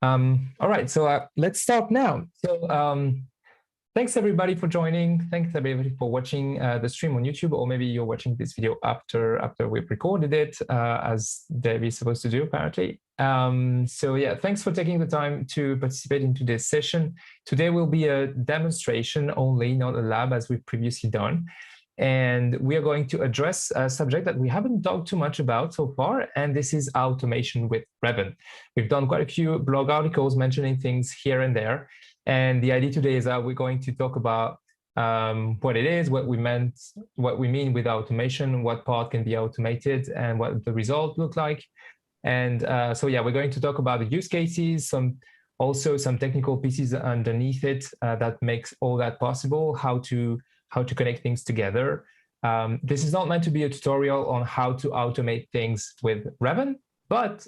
All right, so let's start now. Thanks everybody for joining. Thanks everybody for watching the stream on YouTube, or maybe you're watching this video after we've recorded it, as Dave is supposed to do apparently. Yeah, thanks for taking the time to participate in today's session. Today will be a demonstration only, not a lab as we've previously done. And we are going to address a subject that we haven't talked too much about so far, and this is automation with REVEN. We've done quite a few blog articles mentioning things here and there, and the idea today is that we're going to talk about what it is, what we mean with automation, what part can be automated, and what the result look like. And yeah, we're going to talk about the use cases, also some technical pieces underneath it that makes all that possible, how to connect things together. This is not meant to be a tutorial on how to automate things with REVEN, but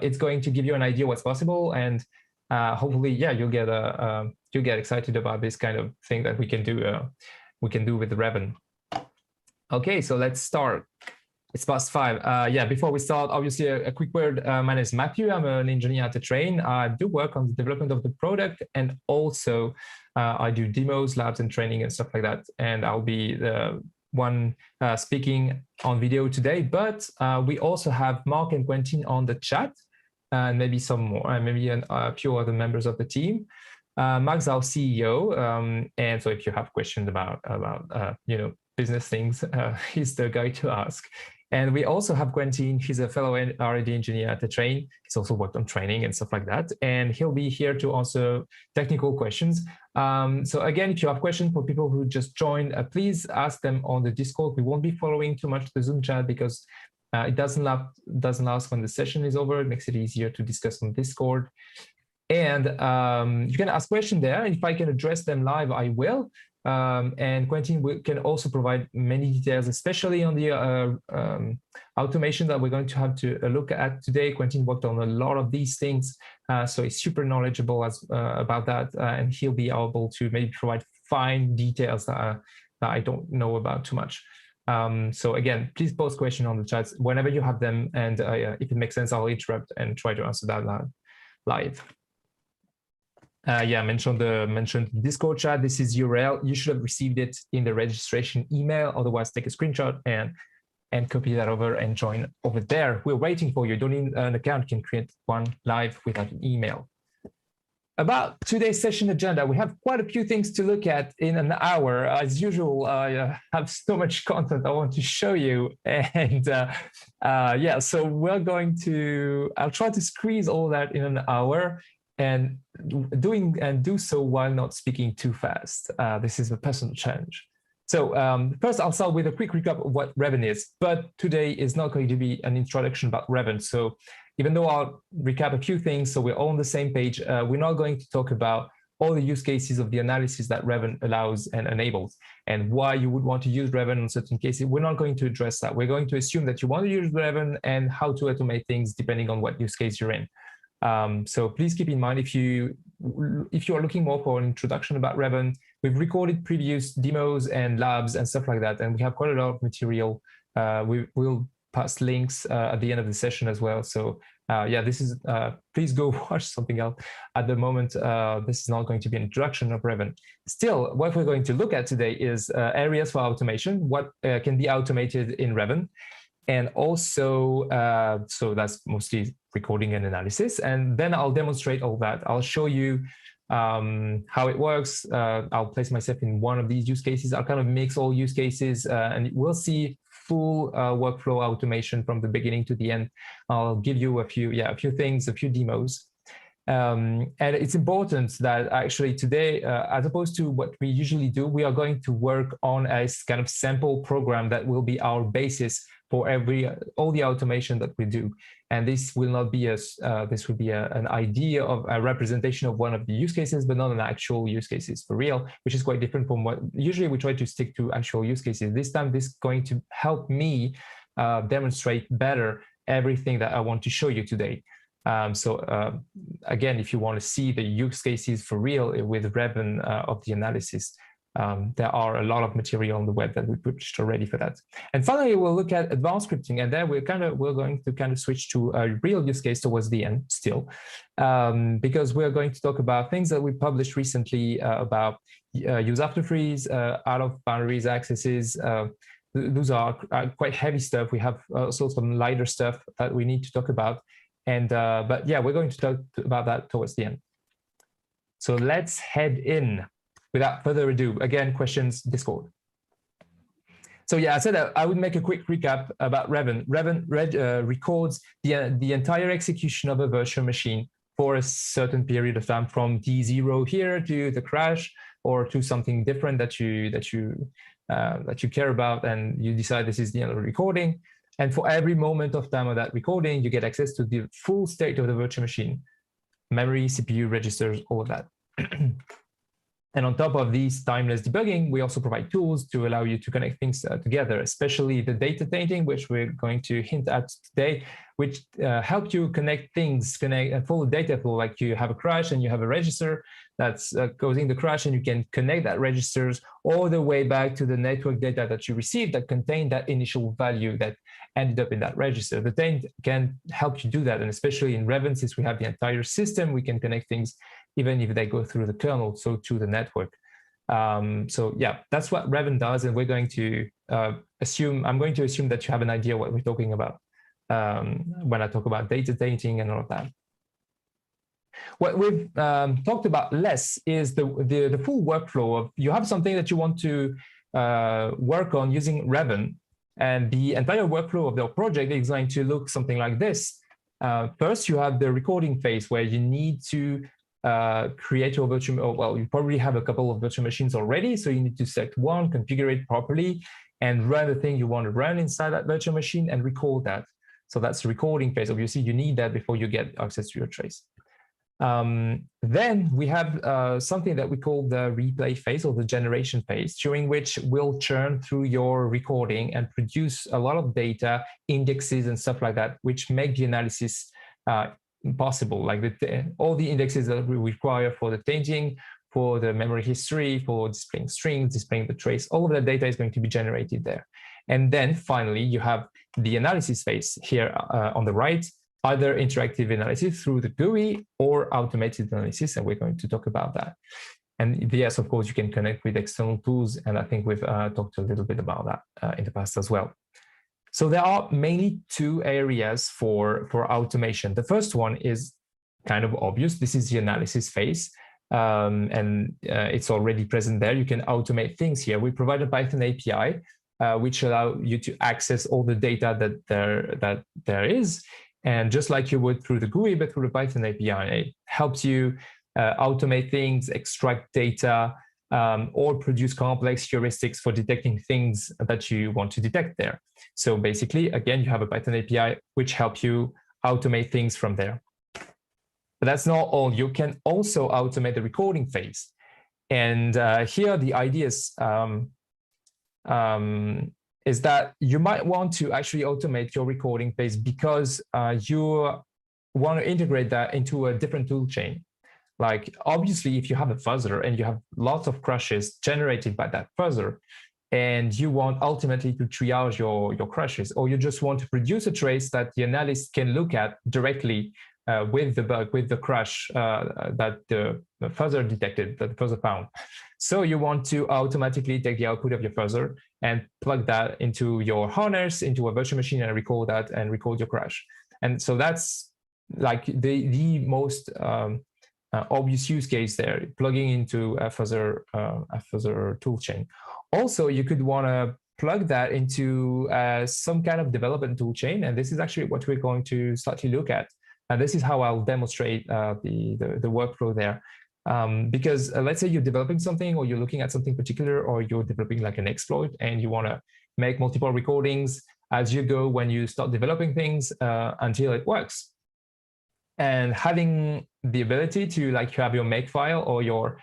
it's going to give you an idea what's possible, and hopefully, yeah, you'll get excited about this kind of thing that we can do with REVEN. Okay, so let's start. It's past 5. Yeah, before we start, obviously a quick word. My name is Matthew. I'm an engineer at Tetrane. I do work on the development of the product, and also I do demos, labs, and training and stuff like that. And I'll be the one speaking on video today. But we also have Mark and Quentin on the chat, and maybe some more, maybe a few other members of the team. Mark's our CEO, and so if you have questions about business things, he's the guy to ask. And we also have Quentin. He's a fellow R&D engineer at Tetrane. He's also worked on training and stuff like that. And he'll be here to answer technical questions. So again, if you have questions for people who just joined, please ask them on the Discord. We won't be following too much the Zoom chat because it doesn't last when the session is over. It makes it easier to discuss on Discord. And you can ask questions there. And if I can address them live, I will. And Quentin can also provide many details, especially on the automation that we're going to have to look at today. Quentin worked on a lot of these things, so he's super knowledgeable about that, and he'll be able to maybe provide fine details that I don't know about too much. So again, please post questions on the chats whenever you have them, and if it makes sense, I'll interrupt and try to answer that live. Yeah, mentioned the Discord chat. This is URL. You should have received it in the registration email. Otherwise, take a screenshot and copy that over and join over there. We're waiting for you. You don't need an account. You can create one live without an email. About today's session agenda, we have quite a few things to look at in an hour. As usual, I have so much content I want to show you. And yeah, so I'll try to squeeze all that in an hour, and do so while not speaking too fast. This is a personal challenge. So first, I'll start with a quick recap of what REVEN is. But today is not going to be an introduction about REVEN. So even though I'll recap a few things, so we're all on the same page, we're not going to talk about all the use cases of the analysis that REVEN allows and enables, and why you would want to use REVEN in certain cases. We're not going to address that. We're going to assume that you want to use REVEN and how to automate things depending on what use case you're in. So please keep in mind, if you are looking more for an introduction about REVEN, we've recorded previous demos and labs and stuff like that, and we have quite a lot of material. We'll pass links at the end of the session as well. So yeah, this is please go watch something else. At the moment, this is not going to be an introduction of REVEN. Still, what we're going to look at today is areas for automation, what can be automated in REVEN. And also, so that's mostly recording and analysis. And then I'll demonstrate all that. I'll show you how it works. I'll place myself in one of these use cases. I'll kind of mix all use cases, and we'll see full workflow automation from the beginning to the end. I'll give you a few things, a few demos. And it's important that actually today, as opposed to what we usually do, we are going to work on a kind of sample program that will be our basis for all the automation that we do. And this will not be this will be an idea of a representation of one of the use cases, but not an actual use cases for real, which is quite different from what usually we try to stick to actual use cases. This time, this is going to help me demonstrate better everything that I want to show you today. Again, if you want to see the use cases for real with REVEN of the analysis, There are a lot of material on the web that we published already for that. And finally, we'll look at advanced scripting, and there we're going to kind of switch to a real use case towards the end still, because we're going to talk about things that we published recently about use after freeze, out of boundaries accesses. Those are quite heavy stuff. We have also some lighter stuff that we need to talk about. And but yeah, we're going to talk about that towards the end. So let's head in. Without further ado, again, questions, Discord. So yeah, I said I would make a quick recap about REVEN. REVEN records the entire execution of a virtual machine for a certain period of time, from T0 here to the crash, or to something different that you care about, and you decide this is the end of the recording. And for every moment of time of that recording, you get access to the full state of the virtual machine, memory, CPU, registers, all of that. And on top of these timeless debugging, we also provide tools to allow you to connect things together, especially the data tainting, which we're going to hint at today, which help you connect things, follow data flow. Like you have a crash and you have a register that's causing the crash, and you can connect that registers all the way back to the network data that you received that contained that initial value that ended up in that register. The taint can help you do that, and especially in REVEN, since we have the entire system, we can connect things even if they go through the kernel, so to the network. So yeah, that's what REVEN does, and we're going to I'm going to assume that you have an idea what we're talking about when I talk about data tainting and all of that. What we've talked about less is the full workflow of, you have something that you want to work on using REVEN, and the entire workflow of the project is going to look something like this. First, you have the recording phase, where you need to create your virtual, well, you probably have a couple of virtual machines already, so you need to select one, configure it properly, and run the thing you want to run inside that virtual machine and record that. So that's the recording phase. Obviously, you need that before you get access to your trace. Then we have something that we call the replay phase, or the generation phase, during which we'll churn through your recording and produce a lot of data, indexes and stuff like that, which make the analysis possible, like all the indexes that we require for the tainting, for the memory history, for displaying strings, displaying the trace. All of that data is going to be generated there. And then finally, you have the analysis phase here on the right, either interactive analysis through the GUI or automated analysis, and we're going to talk about that. And yes, of course, you can connect with external tools, and I think we've talked a little bit about that in the past as well. So there are mainly two areas for automation. The first one is kind of obvious. This is the analysis phase, and it's already present there. You can automate things here. We provide a Python API, which allow you to access all the data that there is. And just like you would through the GUI, but through the Python API, it helps you automate things, extract data, or produce complex heuristics for detecting things that you want to detect there. So basically, again, you have a Python API which helps you automate things from there. But that's not all. You can also automate the recording phase. And here the idea is that you might want to actually automate your recording phase because you want to integrate that into a different tool chain. Like, obviously, if you have a fuzzer and you have lots of crashes generated by that fuzzer, and you want ultimately to triage your crashes, or you just want to produce a trace that the analyst can look at directly with the bug, with the crash that the fuzzer detected, that the fuzzer found. So you want to automatically take the output of your fuzzer and plug that into your harness, into a virtual machine, and record that and record your crash. And so that's like the most obvious use case there, plugging into a fuzzer toolchain. Also, you could want to plug that into some kind of development toolchain, and this is actually what we're going to start to look at. And this is how I'll demonstrate the workflow there. Because let's say you're developing something, or you're looking at something particular, or you're developing like an exploit, and you want to make multiple recordings as you go when you start developing things until it works. And having the ability to, like, you have your make file or your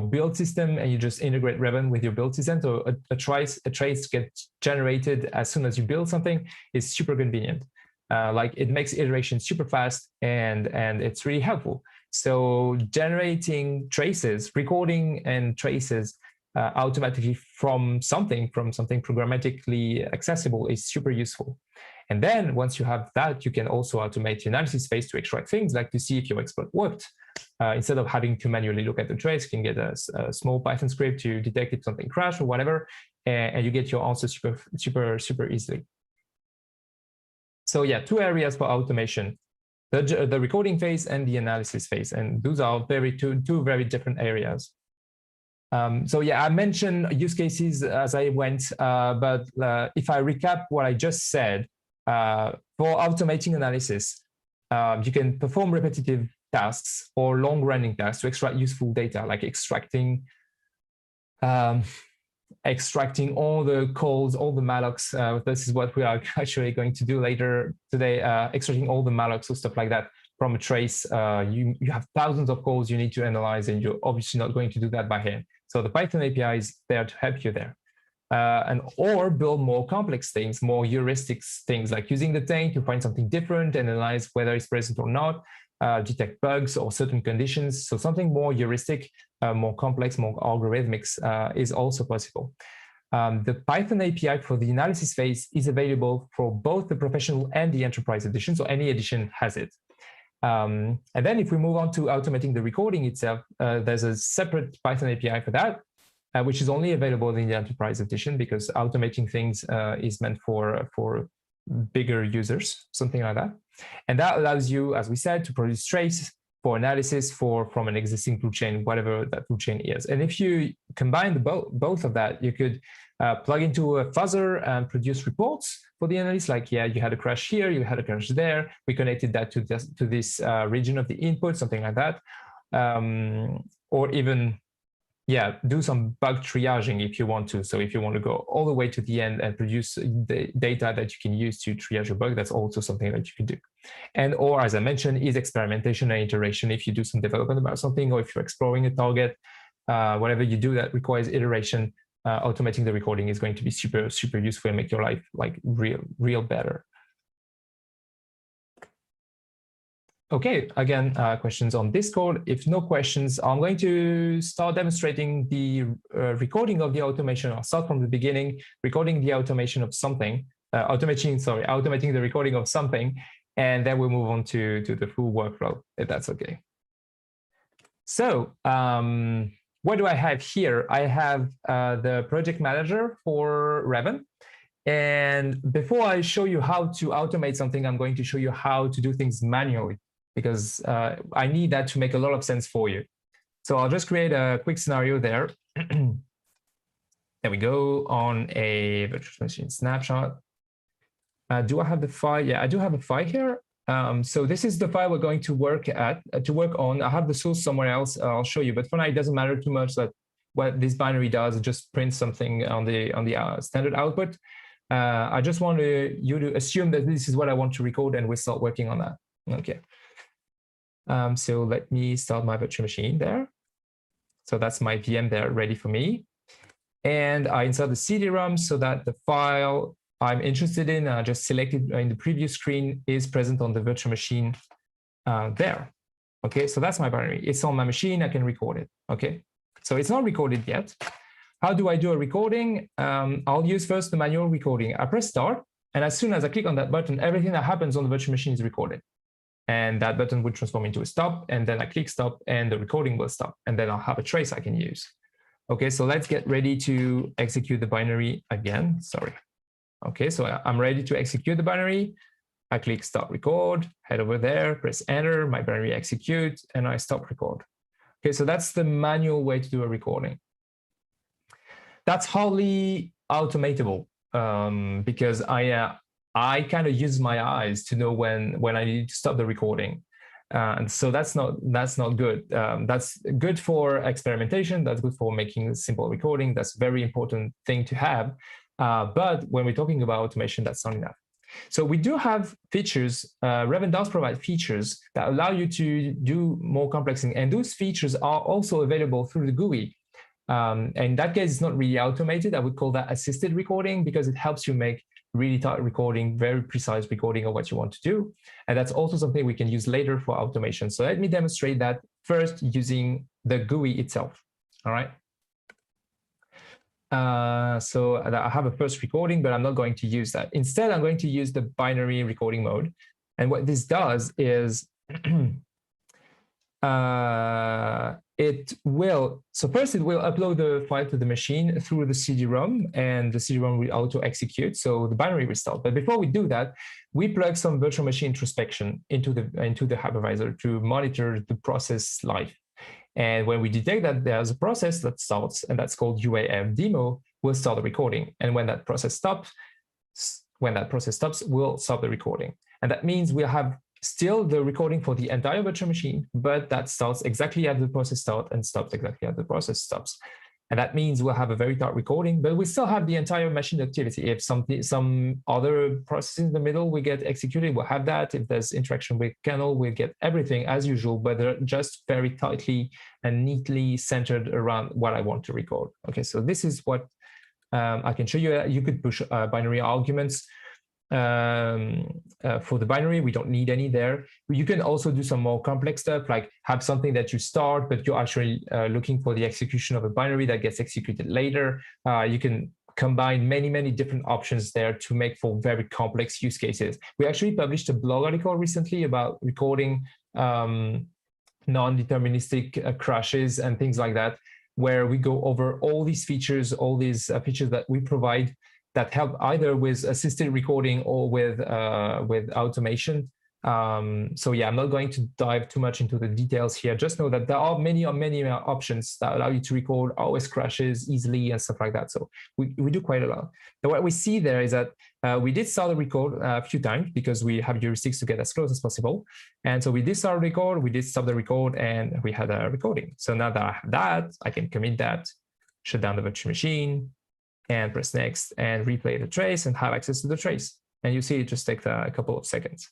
build system, and you just integrate REVEN with your build system, so a trace gets generated as soon as you build something, is super convenient. Like, it makes iteration super fast, and it's really helpful. So generating traces, recording and traces automatically from something programmatically accessible is super useful. And then once you have that, you can also automate the analysis phase to extract things like to see if your exploit worked. Instead of having to manually look at the trace, you can get a small Python script to detect if something crashed or whatever, and you get your answer super easily. So yeah, two areas for automation, the recording phase and the analysis phase. And those are two very different areas. So yeah, I mentioned use cases as I went, but if I recap what I just said, for automating analysis, you can perform repetitive tasks or long-running tasks to extract useful data, like extracting all the calls, all the mallocs. This is what we are actually going to do later today, extracting all the mallocs or stuff like that from a trace. You have thousands of calls you need to analyze, and you're obviously not going to do that by hand. So the Python API is there to help you there. Or build more complex things, more heuristics things, like using the tank to find something different, analyze whether it's present or not, detect bugs or certain conditions. So something more heuristic, more complex, more algorithmics is also possible. The Python API for the analysis phase is available for both the professional and the enterprise edition, so any edition has it. And then if we move on to automating the recording itself, there's a separate Python API for that, which is only available in the enterprise edition, because automating things is meant for bigger users, something like that. And that allows you, as we said, to produce trace for analysis from an existing toolchain, whatever that toolchain is. And if you combine both of that, you could plug into a fuzzer and produce reports for the analyst, like, yeah, you had a crash here, you had a crash there, we connected that to this region of the input, something like that. Or even, yeah, do some bug triaging if you want to. So if you want to go all the way to the end and produce the data that you can use to triage a bug, that's also something that you can do. And or, as I mentioned, is experimentation and iteration. If you do some development about something, or if you're exploring a target, whatever you do that requires iteration, automating the recording is going to be super useful and make your life like real better. Okay, again, questions on Discord. If no questions, I'm going to start demonstrating the recording of the automation. I'll start from the beginning, recording the automation of something, automating the recording of something, and then we'll move on to the full workflow, if that's okay. So what do I have here? I have the project manager for REVEN. And before I show you how to automate something, I'm going to show you how to do things manually, because I need that to make a lot of sense for you. So I'll just create a quick scenario there. There we go, on a virtual machine snapshot. Do I have the file? Yeah, I do have a file here. So this is the file we're going to work on. I have the source somewhere else. I'll show you, but for now it doesn't matter too much that what this binary does. It just prints something on the standard output. I just want you to assume that this is what I want to record, and we'll start working on that. Okay. So let me start my virtual machine there. So that's my VM there ready for me. And I insert the CD-ROM so that the file I'm interested in, just selected in the previous screen, is present on the virtual machine there. Okay, so that's my binary. It's on my machine, I can record it. Okay, so it's not recorded yet. How do I do a recording? I'll use first the manual recording. I press start, and as soon as I click on that button, everything that happens on the virtual machine is recorded. And that button would transform into a stop, and then I click stop, and the recording will stop, and then I'll have a trace I can use. Okay, so let's get ready to execute the binary again. Sorry. Okay, so I'm ready to execute the binary. I click stop record, head over there, press enter, my binary executes, and I stop record. Okay, so that's the manual way to do a recording. That's hardly automatable because I kind of use my eyes to know when I need to stop the recording. And so that's not good. That's good for experimentation. That's good for making simple recording. That's a very important thing to have. But when we're talking about automation, that's not enough. So we do have features. REVEN does provide features that allow you to do more complex things. And those features are also available through the GUI. And in that case, it's not really automated. I would call that assisted recording, because it helps you make really tight recording, very precise recording of what you want to do. And that's also something we can use later for automation. So let me demonstrate that first using the GUI itself. All right. So I have a first recording, but I'm not going to use that. Instead, I'm going to use the binary recording mode. And what this does is so first it will upload the file to the machine through the CD-ROM, and the CD-ROM will auto execute, so the binary will start. But before we do that, we plug some virtual machine introspection into the hypervisor to monitor the process life. And when we detect that there's a process that starts, and that's called UAF demo, we'll start the recording. And when that process stops, we'll stop the recording. And that means we'll have still the recording for the entire virtual machine, but that starts exactly as the process starts and stops exactly as the process stops. And that means we'll have a very tight recording, but we still have the entire machine activity. If some other process in the middle will get executed, we'll have that. If there's interaction with kernel, we'll get everything as usual, but they're just very tightly and neatly centered around what I want to record. Okay, so this is what I can show you. You could push binary arguments. For the binary, we don't need any there. You can also do some more complex stuff, like have something that you start, but you're actually looking for the execution of a binary that gets executed later. You can combine many different options there to make for very complex use cases. We actually published a blog article recently about recording non-deterministic crashes and things like that, where we go over all these features that we provide that help either with assisted recording or with automation. So yeah, I'm not going to dive too much into the details here. Just know that there are many options that allow you to record OS crashes easily and stuff like that. So we do quite a lot. Now what we see there is that we did start the record a few times because we have heuristics to get as close as possible. And so we did start the record, we did stop the record, and we had a recording. So now that I have that, I can commit that, shut down the virtual machine, and press next and replay the trace and have access to the trace. And you see it just takes a couple of seconds.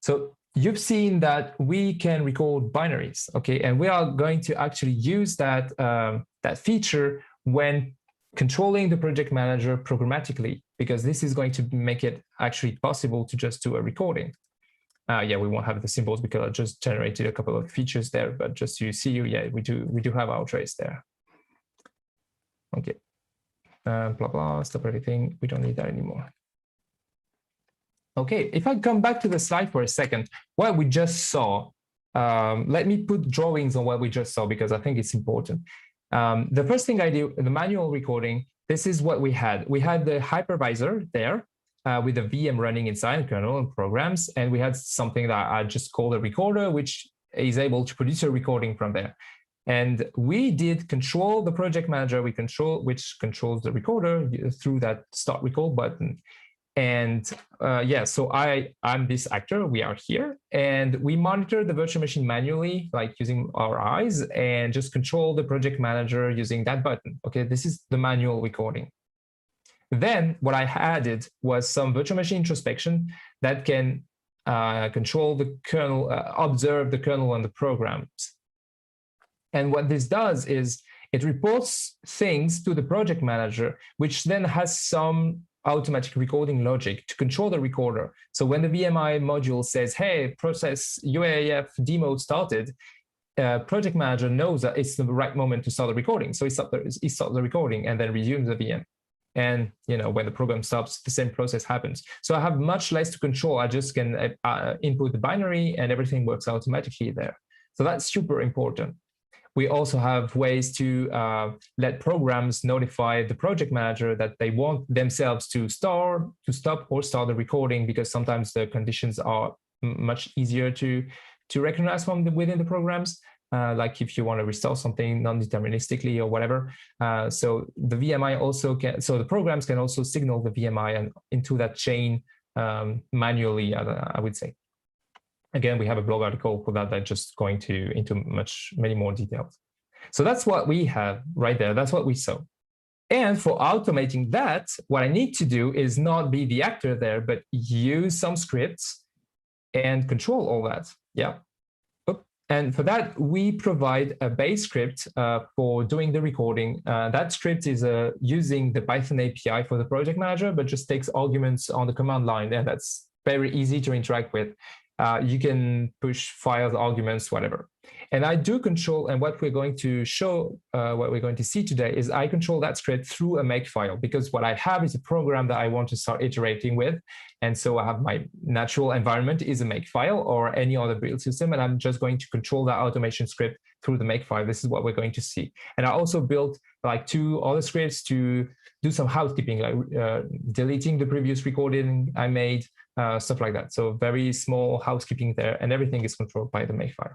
So you've seen that we can record binaries, okay? And we are going to actually use that, that feature when controlling the project manager programmatically, because this is going to make it actually possible to just do a recording. Yeah, we won't have the symbols because I just generated a couple of features there, but just so you see, yeah, we do have our trace there. Okay. Blah, blah, stop everything. We don't need that anymore. Okay, if I come back to the slide for a second, what we just saw, let me put drawings on what we just saw because I think it's important. The first thing I do in the manual recording, this is what we had. We had the hypervisor there with the VM running inside kernel and programs, and we had something that I just called a recorder, which is able to produce a recording from there. And we did control the project manager, which controls the recorder through that start record button. And yeah, so I'm this actor, we are here, and we monitor the virtual machine manually, like using our eyes, and just control the project manager using that button. Okay, this is the manual recording. Then what I added was some virtual machine introspection that can control the kernel, observe the kernel and the programs. And what this does is it reports things to the project manager, which then has some automatic recording logic to control the recorder. So when the VMI module says, hey, process UAF demo started, project manager knows that it's the right moment to start the recording. So he starts the recording and then resumes the VM. And when the program stops, the same process happens. So I have much less to control. I just can input the binary and everything works automatically there. So that's super important. We also have ways to let programs notify the project manager that they want themselves to stop or start the recording, because sometimes the conditions are much easier to recognize from within the programs. Like if you want to restart something non-deterministically or whatever. So the VMI also can, so the programs can also signal the VMI and into that chain manually, I would say. Again, we have a blog article for that that's just going into many more details. So that's what we have right there. That's what we saw. And for automating that, what I need to do is not be the actor there, but use some scripts and control all that. Yeah. And for that, we provide a base script for doing the recording. That script is using the Python API for the project manager, but just takes arguments on the command line, and that's very easy to interact with. You can push files, arguments, whatever. And I do control, and what we're going to show, what we're going to see today is I control that script through a makefile, because what I have is a program that I want to start iterating with. And so I have my natural environment is a makefile or any other build system, and I'm just going to control that automation script through the makefile. This is what we're going to see. And I also built like 2 other scripts to do some housekeeping, like deleting the previous recording I made, stuff like that. So very small housekeeping there, and everything is controlled by the makefile.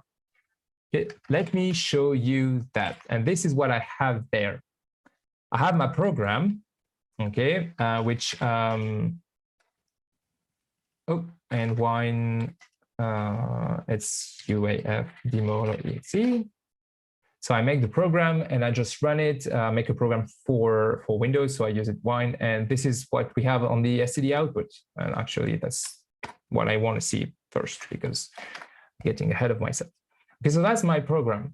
Okay, let me show you that. And this is what I have there. I have my program, okay, which, and wine, it's UAF demo.exe. So I make the program and I just run it, make a program for Windows. So I use it wine, and this is what we have on the STD output. And actually that's what I want to see first, because I'm getting ahead of myself. Okay, so that's my program.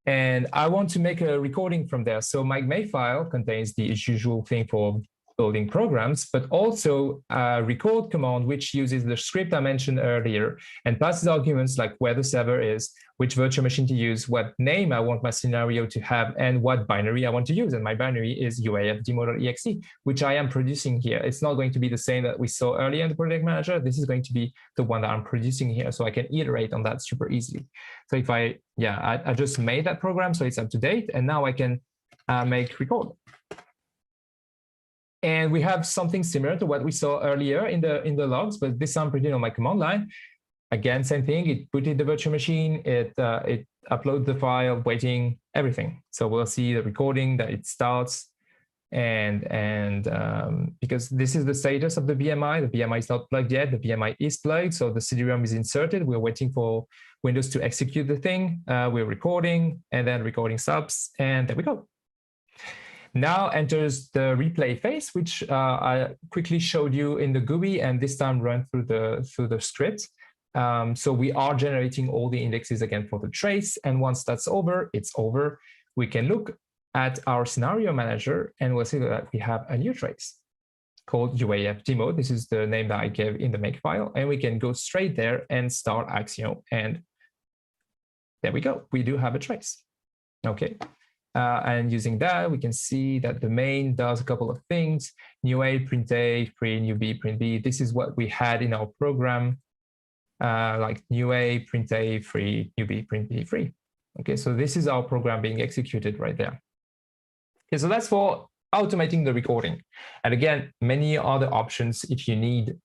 And I want to make a recording from there. So my makefile contains the usual thing for building programs, but also a record command, which uses the script I mentioned earlier and passes arguments like where the server is, which virtual machine to use, what name I want my scenario to have, and what binary I want to use. And my binary is uaf-demo.exe, which I am producing here. It's not going to be the same that we saw earlier in the project manager. This is going to be the one that I'm producing here, so I can iterate on that super easily. So if I just made that program, so it's up to date, and now I can make record. And we have something similar to what we saw earlier in the logs, but this I'm putting on my command line. Again, same thing. It put in the virtual machine. It uploads the file, waiting, everything. So we'll see the recording that it starts, and because this is the status of the BMI. The BMI is not plugged yet. The BMI is plugged, so the CD-ROM is inserted. We're waiting for Windows to execute the thing. We're recording, and then recording stops, and there we go. Now enters the replay phase, which I quickly showed you in the GUI, and this time run through the script. So we are generating all the indexes again for the trace, and once that's over, it's over. We can look at our scenario manager, and we'll see that we have a new trace called UAF demo. This is the name that I gave in the makefile, and we can go straight there and start Axio, and there we go. We do have a trace. Okay. And using that, we can see that the main does a couple of things: new A, print A, free, new B, print B. This is what we had in our program, like new A, print A, free, new B, print B, free. Okay, so this is our program being executed right there. Okay, so that's for automating the recording. And again, many other options if you need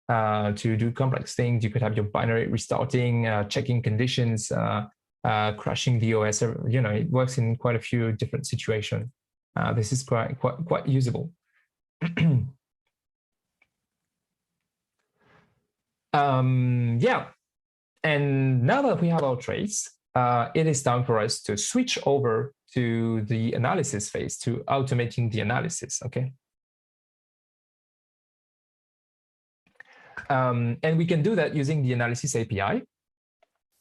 to do complex things. You could have your binary restarting, checking conditions, crashing the OS. You know, it works in quite a few different situations. This is quite usable. Yeah, and now that we have our trace, it is time for us to switch over to the analysis phase, to automating the analysis. Okay. And we can do that using the analysis API.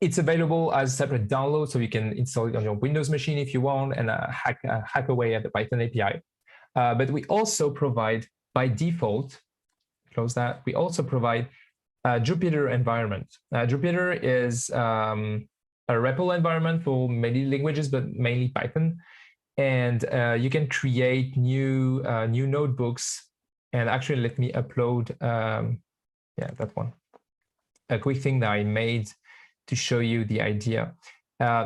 It's available as a separate download, so you can install it on your Windows machine if you want, and hack away at the Python API. But we also provide, by default, close that, we also provide a Jupyter environment. Jupyter is a REPL environment for many languages, but mainly Python. And you can create new notebooks. And actually, let me upload, yeah, that one. A quick thing that I made to show you the idea.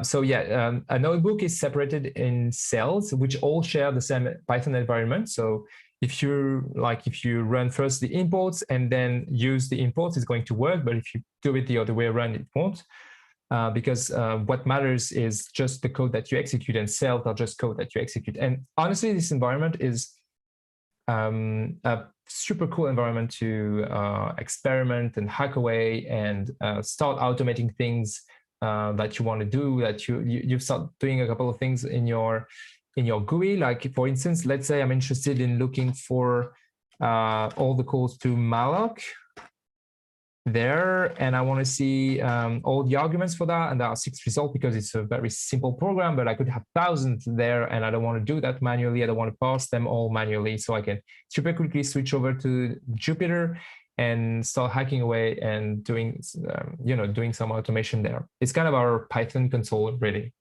So yeah, a notebook is separated in cells, which all share the same Python environment. So if you run first the imports and then use the imports, it's going to work. But if you do it the other way around, it won't. Because what matters is just the code that you execute, and cells are just code that you execute. And honestly, this environment is a super cool environment to experiment and hack away and start automating things that you want to do, that you start doing a couple of things in your GUI. Like for instance, let's say I'm interested in looking for all the calls to malloc there, and I want to see all the arguments for that, and there are 6 results because it's a very simple program, but I could have thousands there, and I don't want to do that manually. I don't want to parse them all manually, so I can super quickly switch over to Jupyter, and start hacking away and doing, doing some automation there. It's kind of our Python console, really.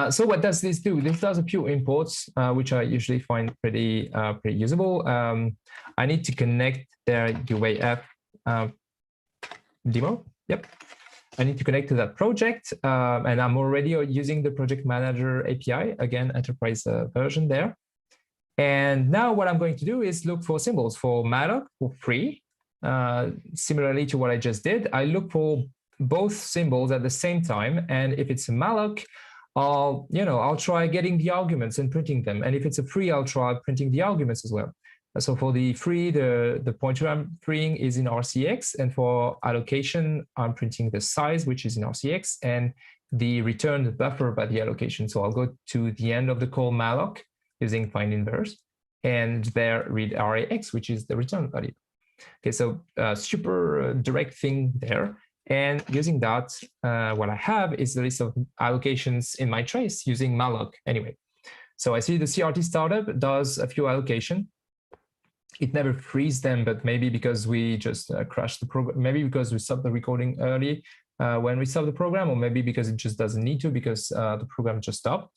So what does this do? This does a few imports, which I usually find pretty usable. I need to connect their UAF demo. Yep. I need to connect to that project, and I'm already using the project manager API, again, enterprise version there. And now what I'm going to do is look for symbols for malloc for free. Similarly to what I just did, I look for both symbols at the same time. And if it's a malloc, I'll try getting the arguments and printing them. And if it's a free, I'll try printing the arguments as well. So for the free, the pointer I'm freeing is in RCX, and for allocation, I'm printing the size, which is in RCX, and the returned buffer by the allocation. So I'll go to the end of the call malloc using find inverse, and there read RAX, which is the return value. Okay, so super direct thing there. And using that, what I have is the list of allocations in my trace using malloc anyway. So I see the CRT startup does a few allocation. It never frees them, but maybe because we just crashed the program, maybe because we stopped the recording early when we stopped the program, or maybe because it just doesn't need to because the program just stopped.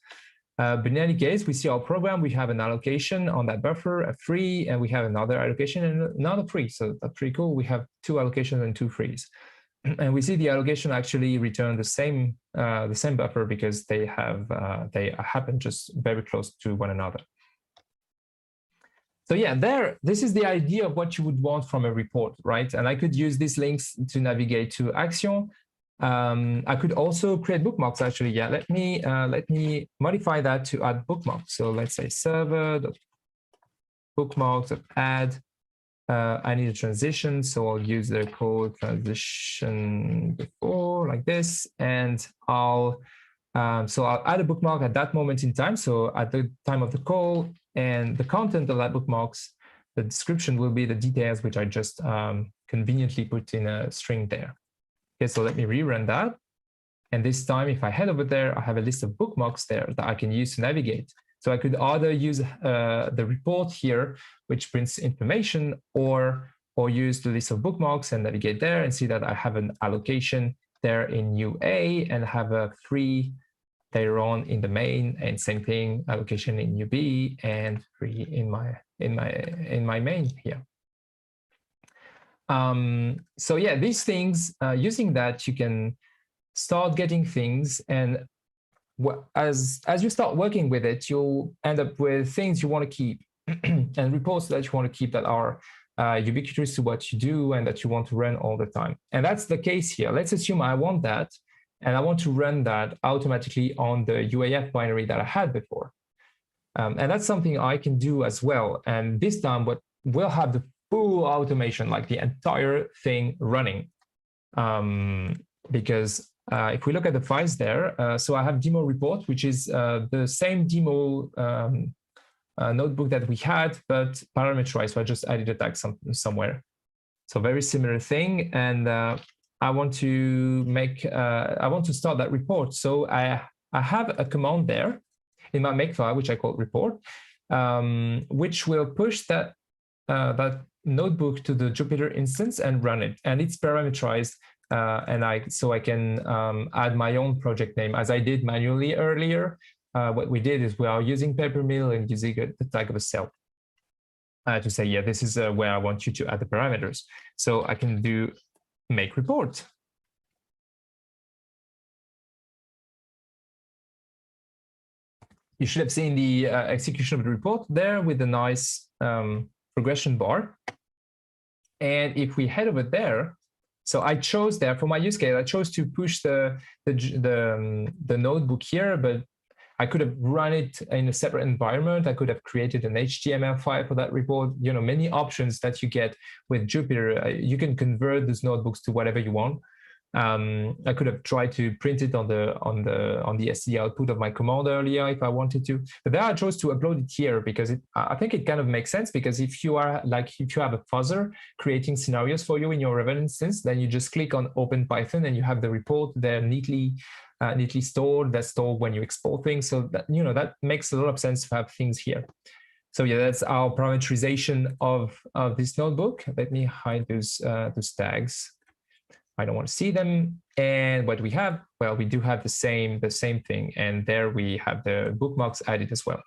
But in any case, we see our program, we have an allocation on that buffer, a free, and we have another allocation and another free. So that's pretty cool. We have 2 allocations and 2 frees. And we see the allocation actually return the same buffer because they happen just very close to one another. So yeah, this is the idea of what you would want from a report, right? And I could use these links to navigate to Action. I could also create bookmarks actually. Yeah, let me modify that to add bookmarks. So let's say server.bookmarks.add. I need a transition, so I'll use the code transition before like this, and I'll add a bookmark at that moment in time. So at the time of the call, and the content of that bookmarks, the description will be the details which I just conveniently put in a string there. Okay, so let me rerun that. And this time, if I head over there, I have a list of bookmarks there that I can use to navigate. So I could either use the report here, which prints information, or use the list of bookmarks and navigate there and see that I have an allocation there in UA and have a free later on in the main, and same thing, allocation in UB and free in my main here. So yeah, these things, using that, you can start getting things, and as you start working with it, you'll end up with things you want to keep and reports that you want to keep that are ubiquitous to what you do and that you want to run all the time. And that's the case here. Let's assume I want that, and I want to run that automatically on the UAF binary that I had before. And that's something I can do as well. And this time, we'll have the full automation, like the entire thing running. Because if we look at the files there, so I have demo report, which is the same demo notebook that we had, but parameterized. So I just added a tag somewhere. So very similar thing. And I want to start that report. So I have a command there in my makefile, which I call report, which will push that notebook to the Jupyter instance and run it. And it's parameterized. So I can add my own project name as I did manually earlier. What we did is we are using Papermill and using the tag of a cell to say, yeah, this is where I want you to add the parameters. So I can do make report. You should have seen the execution of the report there with the nice progression bar. And if we head over there, so I chose there for my use case, I chose to push the notebook here, but I could have run it in a separate environment. I could have created an HTML file for that report. You know, many options that you get with Jupyter. You can convert those notebooks to whatever you want. I could have tried to print it on the std output of my command earlier if I wanted to, but then I chose to upload it here because I think it kind of makes sense, because if you have a fuzzer creating scenarios for you in your REVEN instance, then you just click on Open Python and you have the report there neatly stored. That's stored when you export things. So that, you know, that makes a lot of sense to have things here. So yeah, that's our parameterization of this notebook. Let me hide those tags. I don't want to see them. And what we have, well, we do have the same thing. And there we have the bookmarks added as well.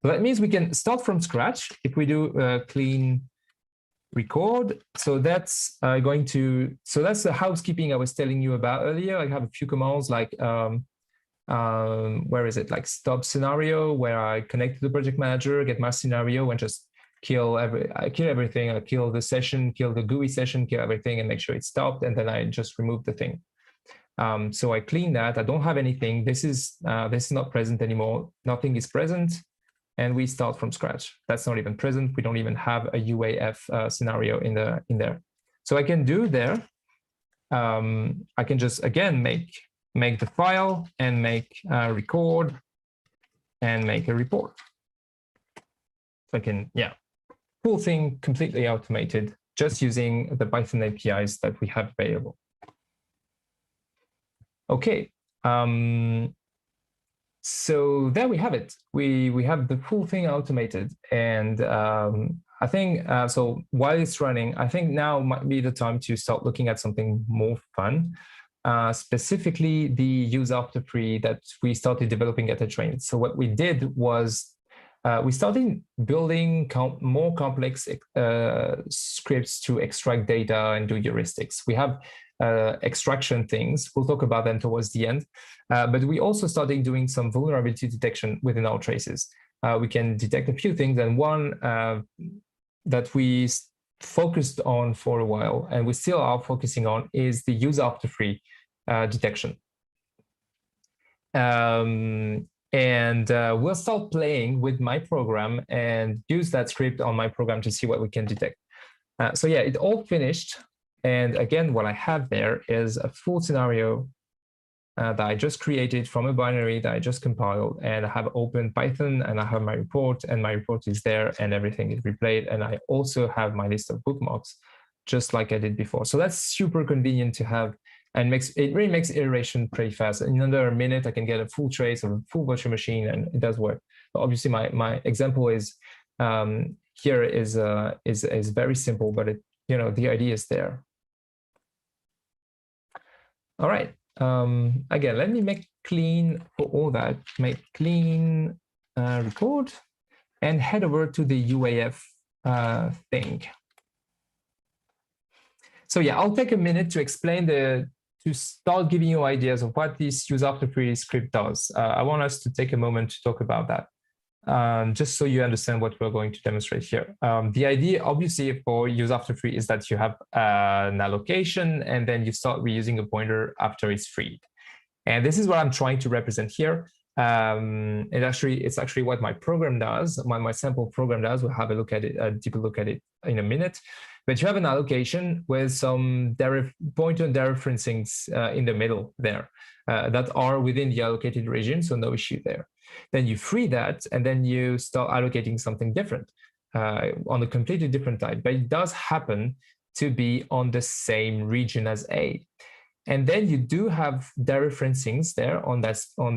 So that means we can start from scratch if we do clean record. So that's that's the housekeeping I was telling you about earlier. I have a few commands like where is it, like stop scenario, where I connect to the project manager, get my scenario, and just kill everything. I kill the session, kill the GUI session, kill everything, and make sure it's stopped, and then I just remove the thing. So I clean that. I don't have anything. This is not present anymore. Nothing is present, and we start from scratch. That's not even present. We don't even have a UAF scenario in there. So I can do there. I can just again make the file and make a record and make a report. So I can, yeah, full thing completely automated, just using the Python APIs that we have available. Okay, so there we have it. We have the full thing automated, and I think so while it's running, I think now might be the time to start looking at something more fun. Specifically the use after free that we started developing at Tetrane. So what we did was we started building more complex scripts to extract data and do heuristics. We have extraction things. We'll talk about them towards the end. But we also started doing some vulnerability detection within our traces. We can detect a few things, and one that we focused on for a while, and we still are focusing on, is the use after free detection. And we'll start playing with my program and use that script on my program to see what we can detect. So yeah, it all finished. And again, what I have there is a full scenario that I just created from a binary that I just compiled, and I have opened Python, and I have my report, and my report is there, and everything is replayed. And I also have my list of bookmarks, just like I did before. So that's super convenient to have, and it really makes iteration pretty fast. In under a minute, I can get a full trace of a full virtual machine, and it does work. But obviously, my example is here is very simple, but the idea is there. All right. Again, let me make clean for all that, make clean record, and head over to the UAF thing. So yeah, I'll take a minute to explain to start giving you ideas of what this use after free script does. I want us to take a moment to talk about that, just so you understand what we're going to demonstrate here. The idea, obviously, for use after free is that you have an allocation, and then you start reusing a pointer after it's freed. And this is what I'm trying to represent here. It's actually what my program does, my sample program does. We'll have a look at it, a deeper look at it in a minute. But you have an allocation with some pointer dereferencings in the middle there that are within the allocated region, so no issue there. Then you free that, and then you start allocating something different on a completely different type. But it does happen to be on the same region as A. And then you do have dereferencings there on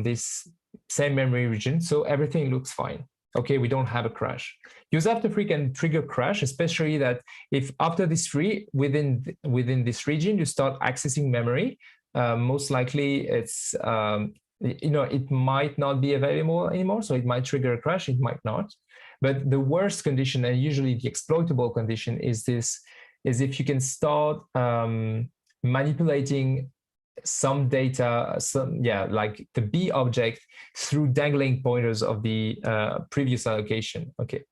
this same memory region, so everything looks fine. Okay, we don't have a crash. Use after free can trigger crash, especially that if after this free within this region you start accessing memory, most likely it's it might not be available anymore, so it might trigger a crash. It might not. But the worst condition, and usually the exploitable condition, is if you can start manipulating some data, like the B object, through dangling pointers of the previous allocation. Okay,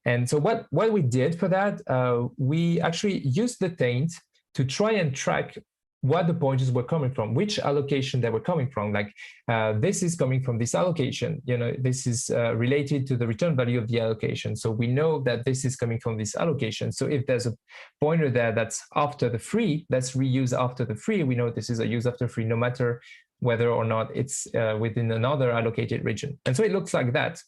and so what we did for that, we actually used the taint to try and track what the pointers were coming from, which allocation they were coming from. Like this is coming from this allocation, this is related to the return value of the allocation. So we know that this is coming from this allocation. So if there's a pointer there that's after the free, that's reused after the free, we know this is a use after free, no matter whether or not it's within another allocated region. And so it looks like that.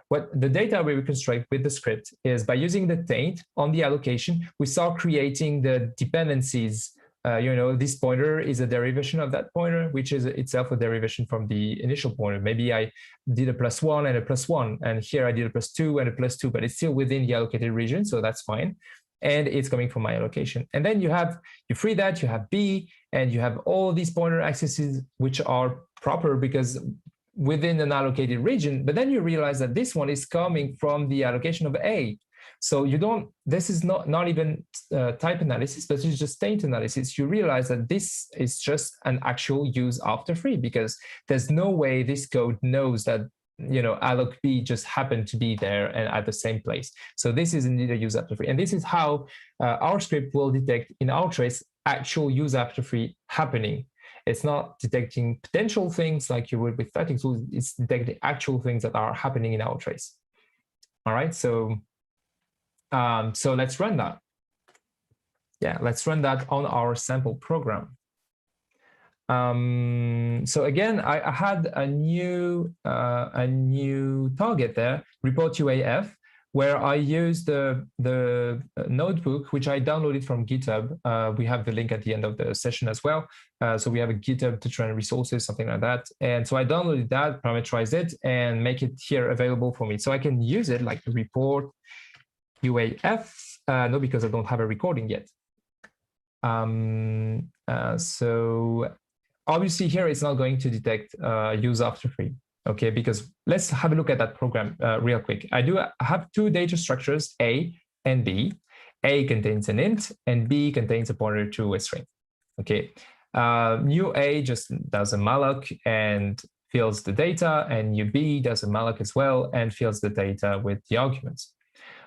What the data we reconstruct with the script is, by using the taint on the allocation, we start creating the dependencies this pointer is a derivation of that pointer, which is itself a derivation from the initial pointer. Maybe I did a +1 and a +1, and here I did a +2 and a +2, but it's still within the allocated region, so that's fine. And it's coming from my allocation. And then you free that, you have B, and you have all these pointer accesses, which are proper because within an allocated region, but then you realize that this one is coming from the allocation of A. So this is not even type analysis, but it's just state analysis. You realize that this is just an actual use after free, because there's no way this code knows that alloc B just happened to be there and at the same place. So this is indeed a use after free. And this is how our script will detect in our trace actual use after free happening. It's not detecting potential things like you would with static tools. It's detecting actual things that are happening in our trace. All right, so let's run that. Yeah, let's run that on our sample program. So again, I had a new target there, report UAF, where I used the notebook, which I downloaded from GitHub. We have the link at the end of the session as well. So we have a GitHub Tetrane resources, something like that. And so I downloaded that, parameterized it, and make it here available for me. So I can use it like the report UAF. No, because I don't have a recording yet. So obviously here it's not going to detect use after free, okay? Because let's have a look at that program real quick. I have two data structures, A and B. A contains an int and B contains a pointer to a string, okay? New A just does a malloc and fills the data, and new B does a malloc as well and fills the data with the arguments.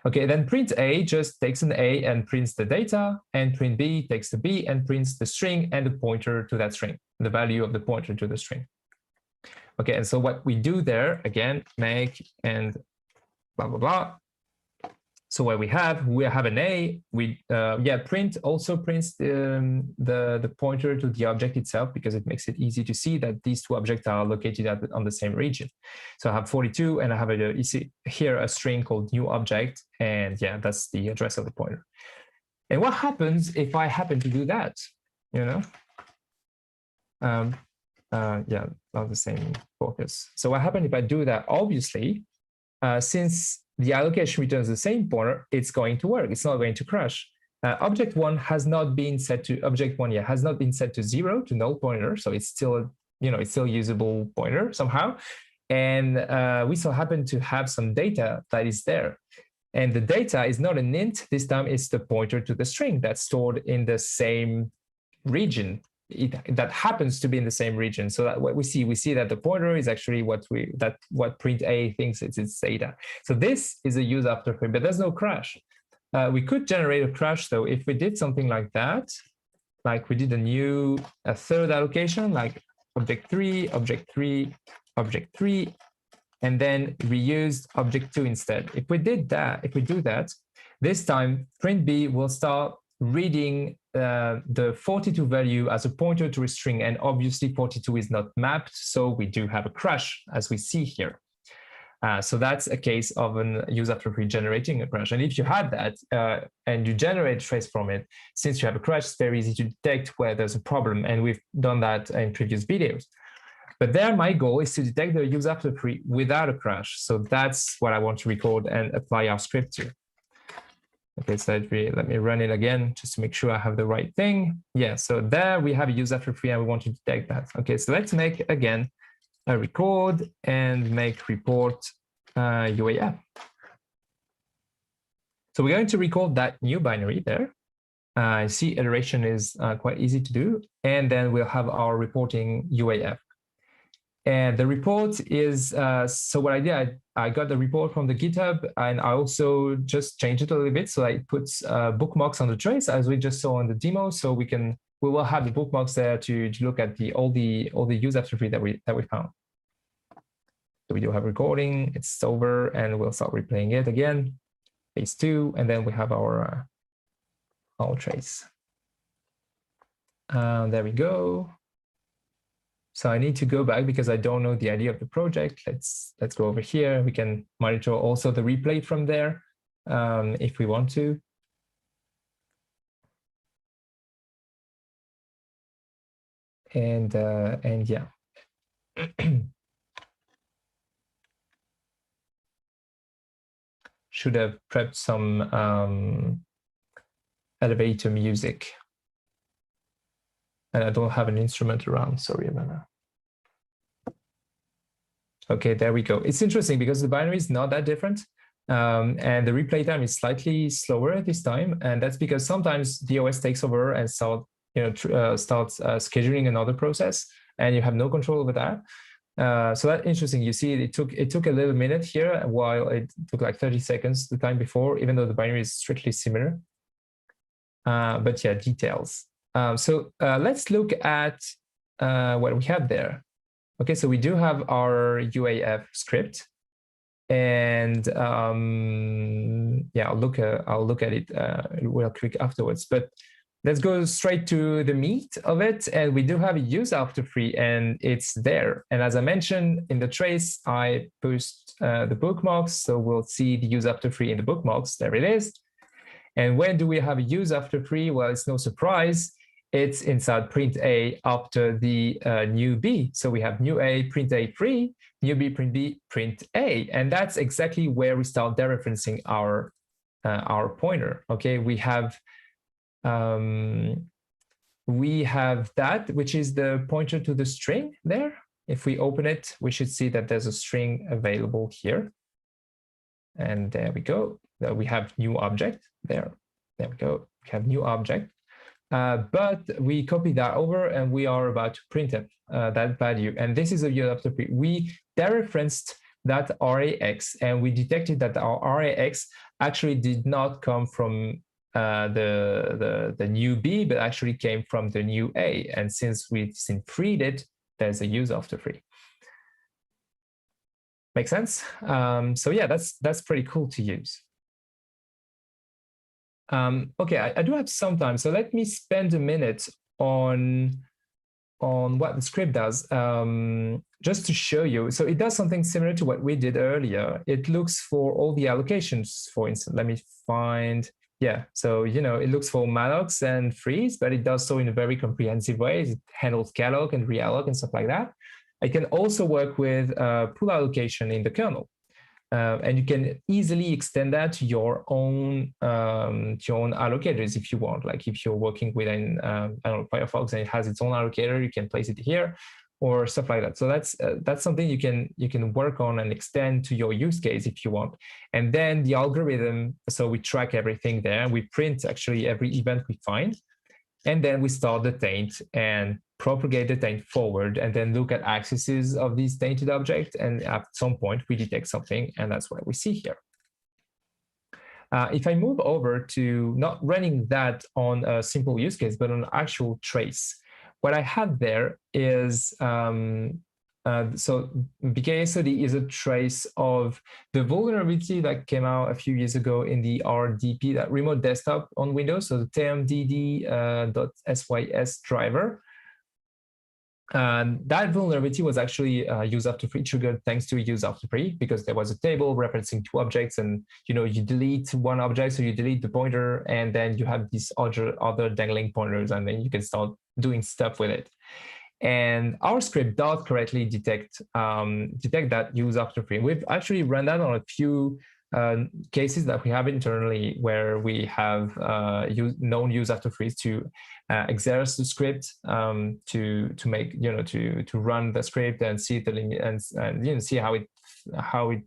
Okay, then print A just takes an A and prints the data, and print B takes the B and prints the string and the pointer to that string, the value of the pointer to the string. Okay, and so what we do there, again, make and blah, blah, blah. So what we have an A, print also prints the pointer to the object itself, because it makes it easy to see that these two objects are located on the same region. So I have 42 and I have you see here a string called new object, and yeah, that's the address of the pointer. And what happens if I happen to do that, yeah, not the same focus. So what happens if I do that? Obviously, since the allocation returns the same pointer, it's going to work. It's not going to crash. Object one has not been set to 0 to null pointer, so it's still it's still usable pointer somehow. And we still happen to have some data that is there, and the data is not an int this time. It's the pointer to the string that's stored in the same region. That happens to be in the same region. So that what we see that the pointer is actually what print A thinks it's its data. So this is a use after free, but there's no crash. We could generate a crash though if we did something like that, like we did a third allocation, like object 3, object 3, object 3, and then we used object 2 instead. If we do that, this time print B will start reading the 42 value as a pointer to a string, and obviously 42 is not mapped, so we do have a crash as we see here. So that's a case of an use after free generating a crash. And if you had that and you generate trace from it, since you have a crash, it's very easy to detect where there's a problem, and we've done that in previous videos. But there, my goal is to detect the use after free without a crash. So that's what I want to record and apply our script to. Okay, so let me run it again just to make sure I have the right thing. Yeah, so there we have a use after free and we want to detect that. Okay, so let's make again a record and make report UAF. So we're going to record that new binary there. I see iteration is quite easy to do. And then we'll have our reporting UAF. And the report is, so what I did, I got the report from the GitHub, and I also just changed it a little bit. So I put bookmarks on the trace as we just saw on the demo. So we will have the bookmarks there to look at all the use after free that we found. So we do have recording, it's over, and we'll start replaying it again. Phase 2, and then we have our trace. There we go. So I need to go back because I don't know the ID of the project. Let's go over here. We can monitor also the replay from there if we want to. And yeah. Should have prepped some elevator music. And I don't have an instrument around, sorry about that. Okay, there we go. It's interesting because the binary is not that different. And the replay time is slightly slower this time. And that's because sometimes the OS takes over and starts scheduling another process, and you have no control over that. So that's interesting. You see, it took a little minute here, while it took like 30 seconds the time before, even though the binary is strictly similar. But yeah, details. So let's look at what we have there. Okay, so we do have our UAF script, and yeah, I'll look at it real quick afterwards. But let's go straight to the meat of it, and we do have a use after free, and it's there. And as I mentioned in the trace, I post the bookmarks, so we'll see the use after free in the bookmarks. There it is. And when do we have a use after free? Well, it's no surprise. It's inside print A after the new B. So we have new A, print A free, new B, print B, print A. And that's exactly where we start dereferencing our pointer. Okay, we have that, which is the pointer to the string there. If we open it, we should see that there's a string available here. And there we go. We have new object there. There we go. We have new object. But we copy that over, and we are about to print it, that value. And this is a use after free. We dereferenced that RAX, and we detected that our RAX actually did not come from the new B, but actually came from the new A. And since we've freed it, there's a use after free. Make sense? So yeah, that's pretty cool to use. Okay, I do have some time, so let me spend a minute on what the script does, just to show you. So it does something similar to what we did earlier. It looks for all the allocations, for instance. Let me find, yeah, so, you know, it looks for mallocs and frees, but it does so in a very comprehensive way. It handles calloc and realloc and stuff like that. I can also work with pool allocation in the kernel. And you can easily extend that to your own allocators if you want. Like if you're working with an I don't know, Firefox, and it has its own allocator, you can place it here or stuff like that. So that's something you can work on and extend to your use case if you want. And then the algorithm, so we track everything there. We print actually every event we find, and then we start the taint and propagate the taint forward, and then look at axes of these tainted objects. And at some point we detect something, and that's what we see here. If I move over to not running that on a simple use case, but on an actual trace, what I have there is, so BKSOD is a trace of the vulnerability that came out a few years ago in the RDP, that remote desktop on Windows, so the tmdd.sys driver. That vulnerability was actually use after free triggered thanks to use after free, because there was a table referencing two objects, and you know, you delete one object, so you delete the pointer, and then you have these other dangling pointers, and then you can start doing stuff with it. And our script does correctly detect that use after free. We've actually run that on a few cases that we have internally, where we have known use after freeze to exerce the script to make, you know, to run the script and see the limit, and you know, see how it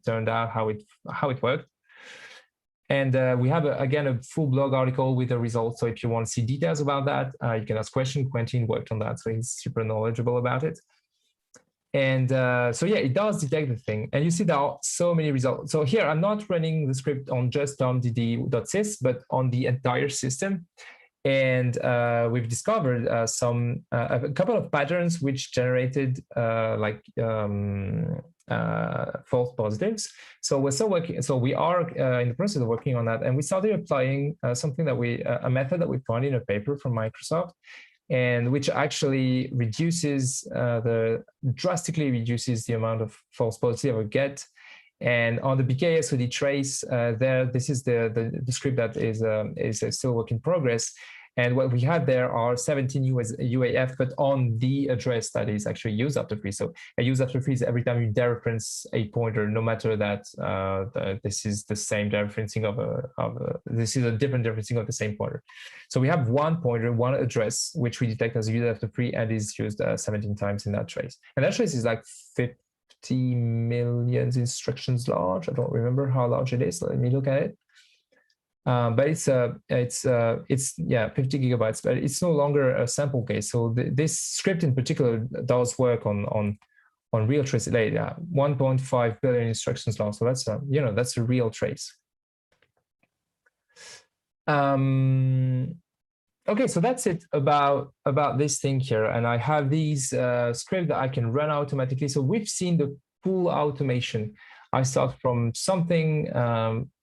turned out, how it worked. And we have again a full blog article with the results. So if you want to see details about that, you can ask questions. Quentin worked on that, so he's super knowledgeable about it. And so yeah, it does detect the thing. And you see there are so many results. So here I'm not running the script on just tomdd.sys, but on the entire system. And we've discovered a couple of patterns which generated false positives. So we're still working. So we are in the process of working on that, and we started applying something that a method that we found in a paper from Microsoft, and which actually drastically reduces the amount of false positives we get. And on the BKSOD trace, this is the script that is still work in progress. And what we had there are 17 UAF, but on the address that is actually use after free. So a use after free is every time you dereference a pointer, no matter that this is the same dereferencing this is a different dereferencing of the same pointer. So we have one pointer, one address, which we detect as a use after free and is used 17 times in that trace. And that trace is like 50 million instructions large. I don't remember how large it is. Let me look at it. But it's 50 gigabytes, but it's no longer a sample case. So this script in particular does work on real trace data. 1.5 billion instructions long. So that's that's a real trace. Okay, so that's it about this thing here, and I have these scripts that I can run automatically. So we've seen the full automation. I start from something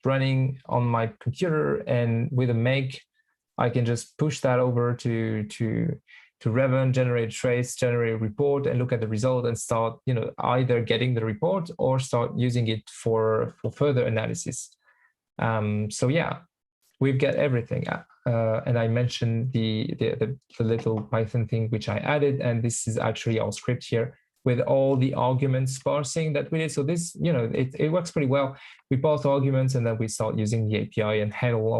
running on my computer, and with a make, I can just push that over to REVEN, generate a trace, generate a report, and look at the result and start, either getting the report or start using it for further analysis. So yeah, we've got everything. And I mentioned the little Python thing which I added, and this is actually our script here with all the arguments parsing that we did. So this, it works pretty well. We parse arguments, and then we start using the API and handle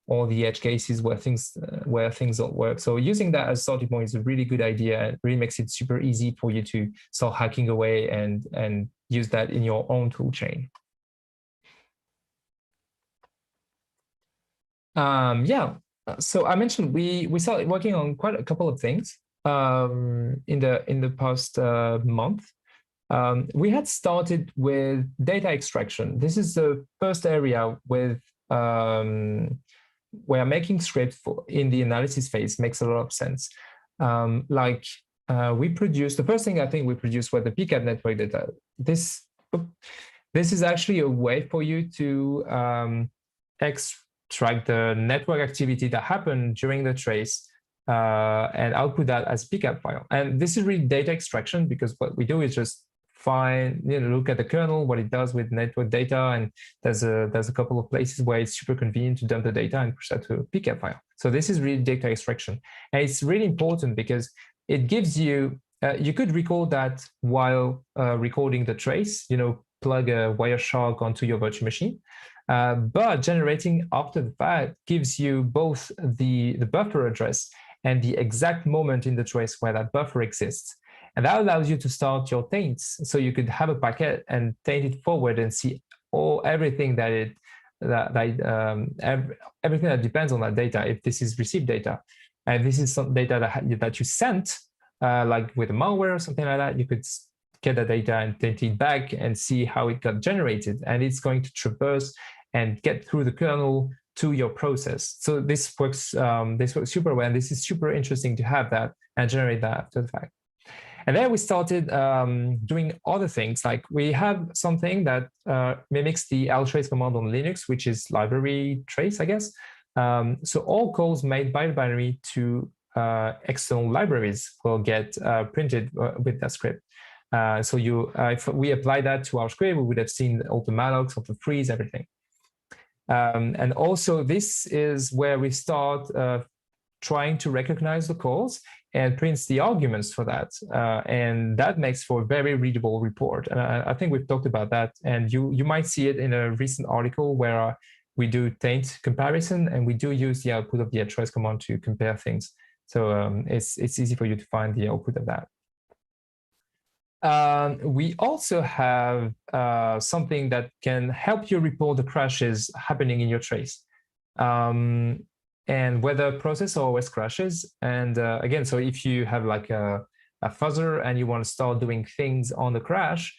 all the edge cases where things don't work. So using that as starting point is a really good idea. It really makes it super easy for you to start hacking away and use that in your own tool chain. So I mentioned we started working on quite a couple of things in the past month. We had started with data extraction. This is the first area with where making scripts in the analysis phase makes a lot of sense. We produced, the first thing I think we produced was the PCAP network data. This is actually a way for you to extract the network activity that happened during the trace and output that as PCAP file. And this is really data extraction, because what we do is just look at the kernel, what it does with network data, and there's a couple of places where it's super convenient to dump the data and push that to a PCAP file. So this is really data extraction, and it's really important because it gives you you could record that while recording the trace, plug a Wireshark onto your virtual machine. But generating after the fact gives you both the buffer address and the exact moment in the trace where that buffer exists. And that allows you to start your taints. So you could have a packet and taint it forward and see everything everything that depends on that data, if this is received data. And this is some data that you sent, like with a malware or something like that, you could get the data and taint it back and see how it got generated. And it's going to traverse and get through the kernel to your process. So this works super well. And this is super interesting to have that and generate that after the fact. And then we started doing other things. Like we have something that mimics the ltrace command on Linux, which is library trace, I guess. So all calls made by the binary to external libraries will get printed with that script. So if we apply that to our script, we would have seen all the mallocs, all the frees, everything. And also this is where we start trying to recognize the calls and prints the arguments for that. And that makes for a very readable report. And I think we've talked about that. And you might see it in a recent article where we do taint comparison, and we do use the output of the address command to compare things. So it's easy for you to find the output of that. We also have something that can help you report the crashes happening in your trace. And whether process or OS crashes. And again, so if you have like a fuzzer and you want to start doing things on the crash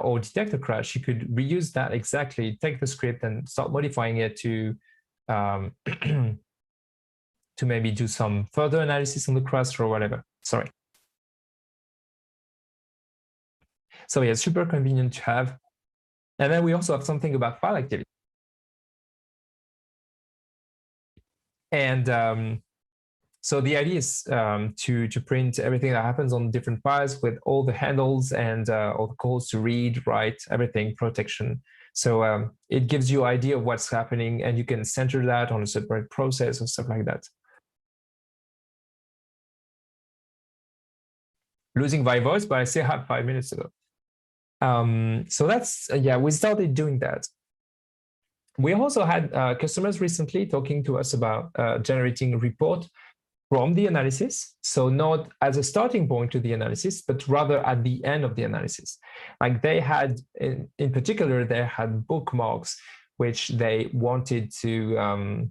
or detect a crash, you could reuse that exactly, take the script and start modifying it to maybe do some further analysis on the crash or whatever. Sorry. So yeah, super convenient to have. And then we also have something about file activity. And so the idea is to print everything that happens on different files with all the handles and all the calls to read, write, everything, protection. So it gives you an idea of what's happening, and you can center that on a separate process or stuff like that. losing my voice, but I still have 5 minutes to go. So that's, yeah, we started doing that. We also had customers recently talking to us about generating a report from the analysis. So not as a starting point to the analysis, but rather at the end of the analysis. Like they had, in particular, they had bookmarks, which they wanted to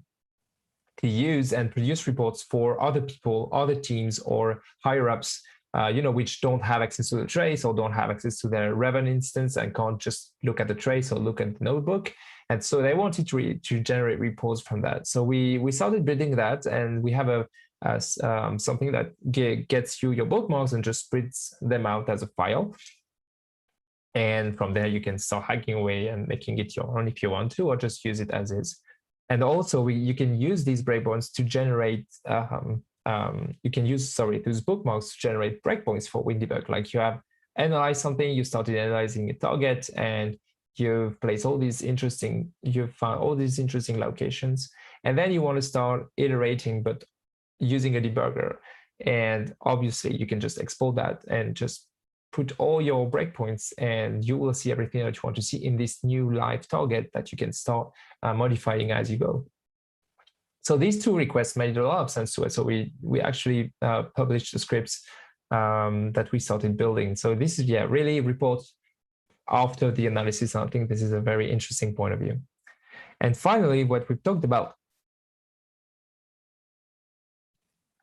use and produce reports for other people, other teams, or higher ups, which don't have access to the trace or don't have access to their REVEN instance and can't just look at the trace or look at the notebook. And so they wanted to generate reports from that. So we started building that, and we have something that gets you your bookmarks and just prints them out as a file. And from there, you can start hacking away and making it your own if you want to, or just use it as is. And also, you can use these breakpoints to generate. You can use those bookmarks to generate breakpoints for WinDebug. Like you have analyzed something, you started analyzing a target, and you've placed all these interesting. You've found all these interesting locations, and then you want to start iterating, but using a debugger. And obviously, you can just export that and just put all your breakpoints, and you will see everything that you want to see in this new live target that you can start modifying as you go. So these two requests made a lot of sense to us. So we actually published the scripts that we started building. So this is, really reports after the analysis. And I think this is a very interesting point of view. And finally, what we've talked about.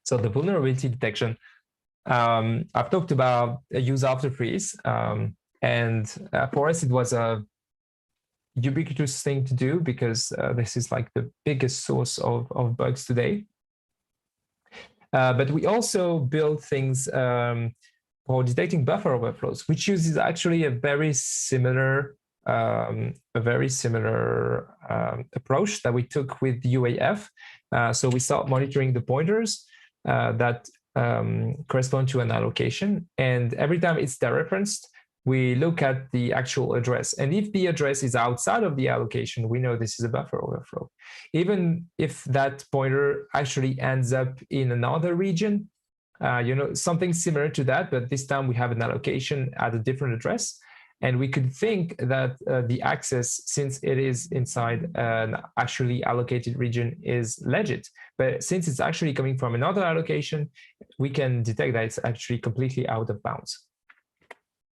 So the vulnerability detection. I've talked about use after freeze, and for us it was a ubiquitous thing to do because this is like the biggest source of bugs today. But we also build things for detecting buffer overflows, which uses actually a very similar approach that we took with UAF. So we start monitoring the pointers that correspond to an allocation, and every time it's dereferenced, we look at the actual address. And if the address is outside of the allocation, we know this is a buffer overflow. Even if that pointer actually ends up in another region, something similar to that, but this time we have an allocation at a different address. And we could think that the access, since it is inside an actually allocated region, is legit. But since it's actually coming from another allocation, we can detect that it's actually completely out of bounds.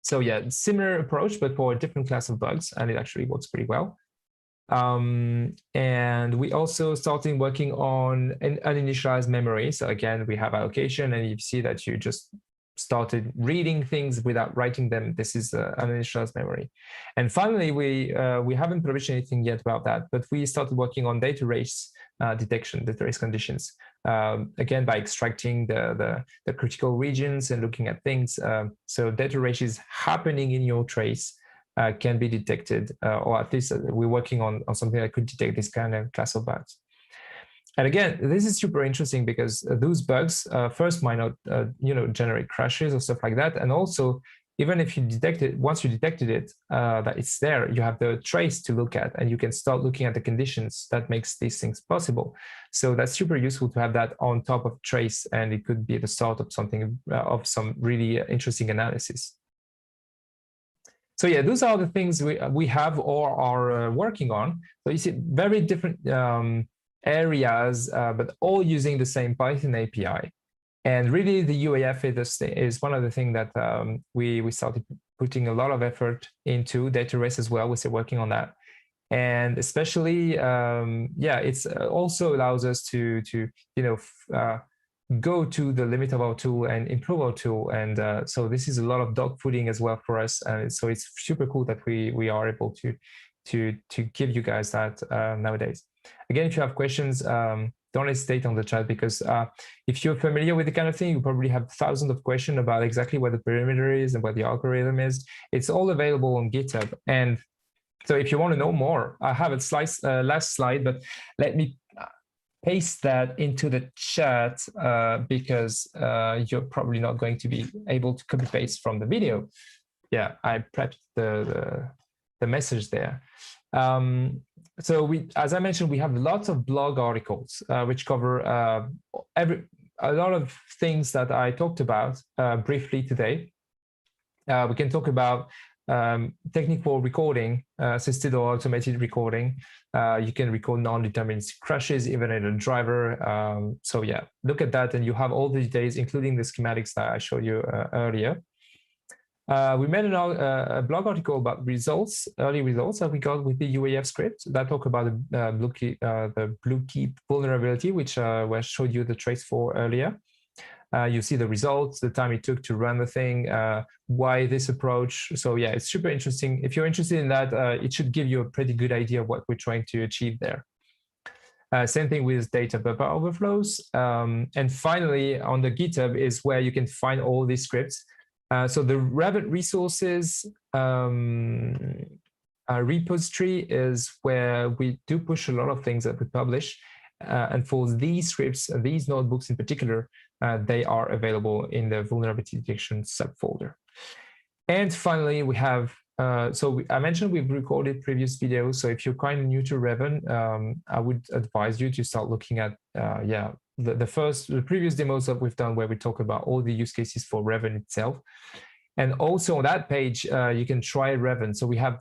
So yeah, similar approach, but for a different class of bugs, and it actually works pretty well. And we also started working on an uninitialized memory. So again, we have allocation, and you see that you just started reading things without writing them. This is an uninitialized memory. And finally, we haven't published anything yet about that, but we started working on data race detection, data race conditions. Again, by extracting the critical regions and looking at things. So data races happening in your trace can be detected, or at least we're working on something that could detect this kind of class of bugs. And again, this is super interesting because those bugs first might not, generate crashes or stuff like that. And also, even if you detect it, once you detected it, that it's there, you have the trace to look at, and you can start looking at the conditions that makes these things possible. So that's super useful to have that on top of trace, and it could be the start of something, of some really interesting analysis. So yeah, those are the things we have or are working on. So you see very different areas, but all using the same Python API. And really, the UAF is one of the things that we started putting a lot of effort into. Data race as well, we're still working on that. And especially, it's also allows us to go to the limit of our tool and improve our tool. And so this is a lot of dogfooding as well for us. So it's super cool that we are able to give you guys that nowadays. Again, if you have questions, don't hesitate on the chat, because if you're familiar with the kind of thing, you probably have thousands of questions about exactly what the perimeter is and what the algorithm is. It's all available on GitHub. And so if you want to know more, I have a last slide, but let me paste that into the chat because you're probably not going to be able to copy paste from the video. Yeah, I prepped the message there. So as I mentioned, we have lots of blog articles which cover a lot of things that I talked about briefly today. We can talk about technical recording, assisted or automated recording. You can record non-deterministic crashes, even in a driver. So yeah, look at that and you have all the details, including the schematics that I showed you earlier. We made a blog article about early results that we got with the UAF script that talk about the blue keep vulnerability, which I showed you the trace for earlier. You see the results, the time it took to run the thing, why this approach. So yeah, it's super interesting. If you're interested in that, it should give you a pretty good idea of what we're trying to achieve there. Same thing with data buffer overflows. And finally, on the GitHub is where you can find all these scripts. So the REVEN resources repository is where we do push a lot of things that we publish. And for these scripts, these notebooks in particular, they are available in the vulnerability detection subfolder. And finally, we have, I mentioned we've recorded previous videos. So if you're kind of new to REVEN, I would advise you to start looking at, the previous demos that we've done where we talk about all the use cases for REVEN itself. And also on that page, you can try REVEN. So we have,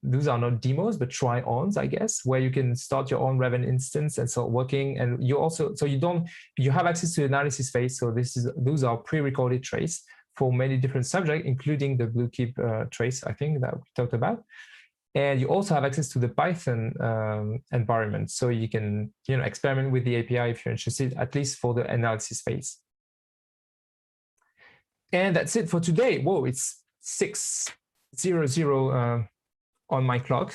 those are not demos, but try-ons, I guess, where you can start your own REVEN instance and start working. And you also, so you have access to the analysis phase. So those are pre-recorded trace for many different subjects, including the blue keep trace, I think, that we talked about. And you also have access to the Python environment. So you can, experiment with the API if you're interested, at least for the analysis phase. And that's it for today. Whoa, it's 6:00 on my clock.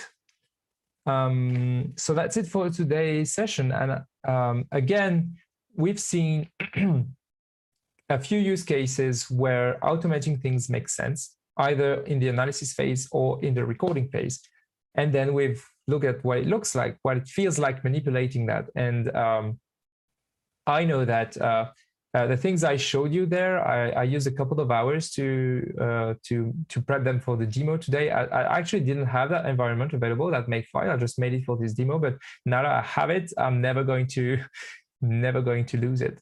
So that's it for today's session. And again, we've seen a few use cases where automating things makes sense, either in the analysis phase or in the recording phase. And then we've looked at what it looks like, what it feels like manipulating that. And I know that the things I showed you there, I used a couple of hours to prep them for the demo today. I actually didn't have that environment available, that Makefile. I just made it for this demo, but now that I have it, I'm never going to lose it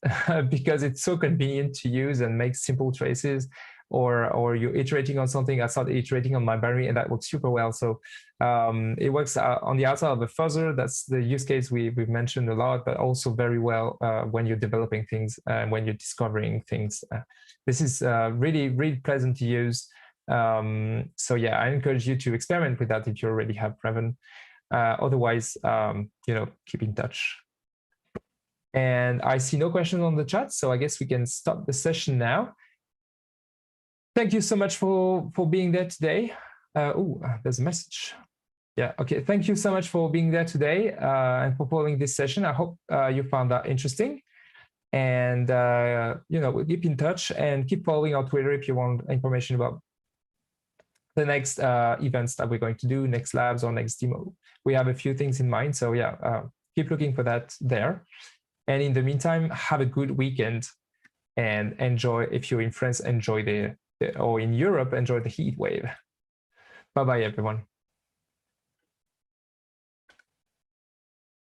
because it's so convenient to use and make simple traces. Or you're iterating on something. I started iterating on my binary, and that works super well. So it works on the outside of a fuzzer. That's the use case we've mentioned a lot, but also very well when you're developing things and when you're discovering things. This is really, really pleasant to use. So yeah, I encourage you to experiment with that if you already have REVEN. Otherwise, keep in touch. And I see no questions on the chat, so I guess we can stop the session now. Thank you so much for being there today. There's a message. Yeah, okay. Thank you so much for being there today and for following this session. I hope you found that interesting. And, we'll keep in touch and keep following our Twitter if you want information about the next events that we're going to do, next labs or next demo. We have a few things in mind. So yeah, keep looking for that there. And in the meantime, have a good weekend and enjoy, if you're in France, enjoy or in Europe, enjoy the heat wave. Bye-bye, everyone.